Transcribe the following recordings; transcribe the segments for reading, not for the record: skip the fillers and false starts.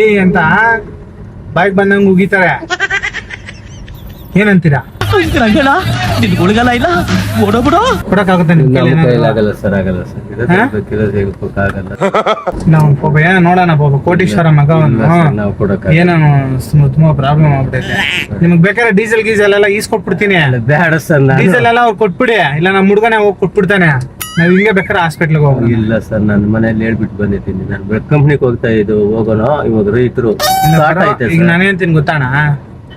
ಅಂತ ಬಾಯ್ಗೆ ಬಂದಂಗ ಉಗಿತಾರೆ. ಏನಂತೀರಾ? ಉಳಿಗಲ್ಲ ಇಲ್ಲ ಓಡೋಬಿಡು. ಕೊಡಕ್ಕಾಗುತ್ತೆ ನಿಮ್ ಕೈಲಿ ಏನಾದ್ರು? ಆಗಲ್ಲ ಸರ್, ಆಗಲ್ಲ ಸರ್. ನಾವು ಪಾಪ ಏನೋ ನೋಡೋಣ ಪಾಪ ಕೋಟೀಶ್ವರ ಮಗವನ್ನು ನಾವು ಕೊಡಕ್ ಏನೋ ತುಂಬಾ ಪ್ರಾಬ್ಲಮ್ ಆಗ್ಬಿಟ್ಟೈತೆ. ನಿಮ್ಗೆ ಬೇಕಾದ್ರೆ ಡೀಸೆಲ್ ಗೀಸೆಲ್ ಎಲ್ಲ ಈಸ್ಕೊಟ್ಬಿಡ್ತೀನಿ. ಬೇಡ ಸರ್. ಡೀಸೆಲ್ ಎಲ್ಲ ಅವ್ರು ಕೊಟ್ಬಿಡಿ, ಇಲ್ಲ ನಮ್ಮ ಹುಡುಗನೇ ಹೋಗಿ ಕೊಟ್ಬಿಡ್ತಾನೆ. ನಾವ್ ಹಿಂಗೆ ಬೇಕಾದ್ರೆ ಹಾಸ್ಪಿಟ್ಲಿಗೆ ಹೋಗೋಣ. ಇಲ್ಲ ಸರ್, ನಾನು ಮನೇಲಿ ಹೇಳ್ಬಿಟ್ಟು ಬಂದಿದ್ದೀನಿ. ನಾನು ಬೆಳ್ ಕಂಪ್ನಿಗೆ ಹೋಗೋಣ. ಇವಾಗ ರೈತರು ಈಗ ನಾನೇಂತೀನಿ ಗೊತ್ತಾಣ,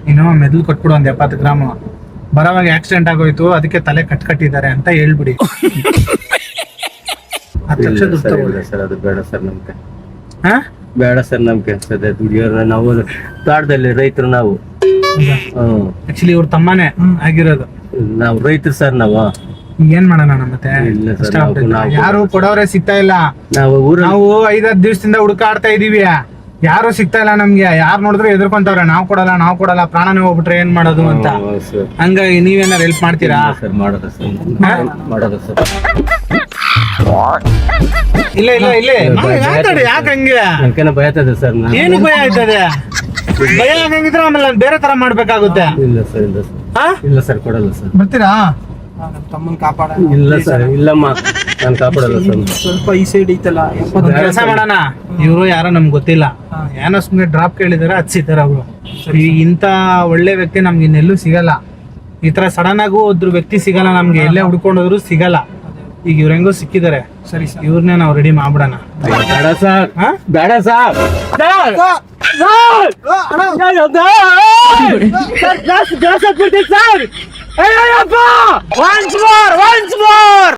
ನೀನು ಮೆದ್ಲು ಕೊಟ್ಬಿಡು ಒಂದ್ 70 ಗ್ರಾಮ್. ಬರೋವಾಗ ಆಕ್ಸಿಡೆಂಟ್ ಆಗೋಯ್ತು, ಅದಕ್ಕೆ ತಲೆ ಕಟ್ಟಿದ್ದಾರೆ ಅಂತ ಹೇಳ್ಬಿಡಿ. 10 ಲಕ್ಷ ದುಡ್ಡು ತಗೊಳ್ಳಿ. ಸರ್, ಅದು ಬೇಡ ಸರ್ ನಮ್ಗೆ. ಹಾ ಬೇಡ ಸರ್, ನಮ್ ಕೆಲ್ಸದ ದುಡಿಯೋರು ನಾವು, ತೋಟದಲ್ಲಿ ರೈತರು ನಾವು. ಆಕ್ಚುಲಿ ಇವ್ರ ತಮ್ಮನೇ ಆಗಿರೋದು. ನಾವು ರೈತರು ಸರ್. ನಾವು ಏನ್ ಮಾಡೋಣ ಮತ್ತೆ? ಇಲ್ಲ ಸರ್, ಕಷ್ಟ ಆಗ್ಬಿಟ್ಟೈತೆ. ಯಾರು ಕೊಡೋರೆ ಸಿಗ್ತಾ ಇಲ್ಲ. ನಾವು ನಾವು 5-10 ದಿವಸದಿಂದ ಹುಡುಕಾಡ್ತಾ ಇದೀವಿ, ಯಾರು ಸಿಗ್ತಾ ಇಲ್ಲ ನಮ್ಗೆ. ಯಾರು ನೋಡಿದ್ರೆ ಎದುರ್ಕೊಂತವ್ರೆ, ನಾವ್ ಕೊಡಲ್ಲ, ಪ್ರಾಣನೇ ಹೋಗ್ಬಿಟ್ರೆ ಏನ್ ಮಾಡೋದು ಅಂತ. ಹಂಗಾಗಿ ನೀವೇನಾರು ಹೆಲ್ಪ್ ಮಾಡ್ತೀರಾ? ಸರ್, ಮಾಡೋದು ಸರ್, ಮಾಡೋದು ಸರ್. ಇಲ್ಲ ಯಾಕೆ ಹಂಗೆ? ನನ್ಕೇನೋ ಭಯ ಆಗ್ತದೆ ಸರ್. ಏನು ಭಯ ಆಯ್ತದೆ? ಭಯ ಆಗಂಗಿದ್ರೆ ಆಮೇಲೆ ನಾನ್ ಬೇರೆ ತರ ಮಾಡ್ಬೇಕಾಗುತ್ತೆ. ಇಲ್ಲ ಸರ್, ಇಲ್ಲ ಸರ್, ಇಲ್ಲ ಸರ್, ಕೊಡಲ್ಲ ಸರ್. ಬರ್ತೀರಾ? ತಮ್ಮನ್ ಕಾಪಾಡ. ಇಲ್ಲ ಸರ್, ಇಲ್ಲಮ್ಮ, ನಾನು ಕಾಪಾಡಲ್ಲ ಸರ್. ಸ್ವಲ್ಪ ಈ ಸೈಡ್ ಐತಲ್ಲ. ಕೆಲಸ ಮಾಡೋಣ. ಇವರು ಯಾರೋ ನಮ್ಗೆ ಗೊತ್ತಿಲ್ಲ, ಏನೋ ಸುಮ್ಮನೆ ಡ್ರಾಪ್ ಕೇಳಿದಾರೆ ಹಚ್ಚಿದ್ದಾರೆ ಅವರು. ಇಂತ ಒಳ್ಳೆ ವ್ಯಕ್ತಿ ನಮ್ಗೆ ಇನ್ನೆಲ್ಲೂ ಸಿಗಲ್ಲ. ಈ ತರ ಸಡನ್ ಆಗೂ ಒಬ್ರು ವ್ಯಕ್ತಿ ಸಿಗಲ್ಲ ನಮ್ಗೆ, ಎಲ್ಲೇ ಹುಡ್ಕೊಂಡೋದ್ರು ಸಿಗಲ್ಲ. ಈಗ ಇವ್ರ ಹೆಂಗೋ ಸಿಕ್ಕಿದ್ದಾರೆ, ಸರಿ ಇವ್ರನ್ನೇ ನಾವು ರೆಡಿ ಮಾಡ್ಬಿಡೋಣ. ಬೇಡ ಸರ್, ಬೇಡ ಸರ್. once more